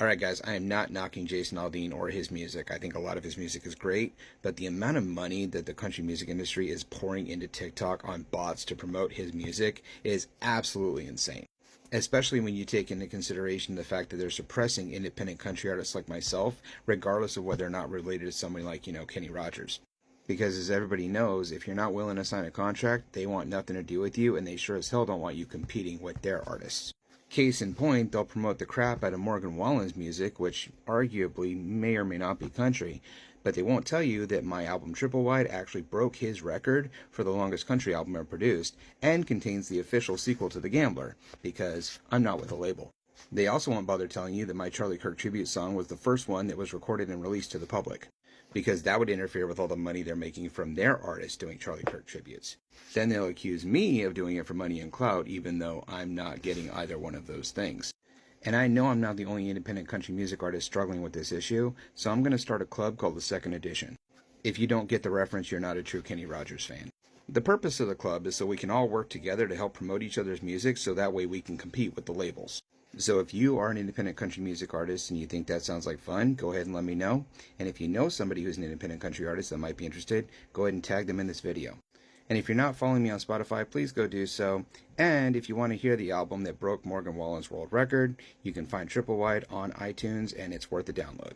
Alright guys, I am not knocking Jason Aldean or his music. I think a lot of his music is great, but the amount of money that the country music industry is pouring into TikTok on bots to promote his music is absolutely insane. Especially when you take into consideration the fact that they're suppressing independent country artists like myself, regardless of whether or not related to somebody like, Kenny Rogers. Because as everybody knows, if you're not willing to sign a contract, they want nothing to do with you, and they sure as hell don't want you competing with their artists. Case in point, they'll promote the crap out of Morgan Wallen's music, which arguably may or may not be country, but they won't tell you that my album Triple Wide actually broke his record for the longest country album ever produced, and contains the official sequel to The Gambler, because I'm not with a label. They also won't bother telling you that my Charlie Kirk tribute song was the first one that was recorded and released to the public, because that would interfere with all the money they're making from their artists doing Charlie Kirk tributes. Then they'll accuse me of doing it for money and clout, even though I'm not getting either one of those things. And I know I'm not the only independent country music artist struggling with this issue, so I'm going to start a club called the Second Edition. If you don't get the reference, you're not a true Kenny Rogers fan. The purpose of the club is so we can all work together to help promote each other's music, so that way we can compete with the labels. So if you are an independent country music artist and you think that sounds like fun, go ahead and let me know. And if you know somebody who's an independent country artist that might be interested, go ahead and tag them in this video. And if you're not following me on Spotify, please go do so. And if you want to hear the album that broke Morgan Wallen's world record, you can find Triple Wide on iTunes, and it's worth a download.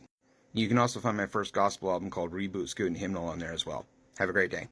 You can also find my first gospel album called Reboot, Scoot, and Hymnal on there as well. Have a great day.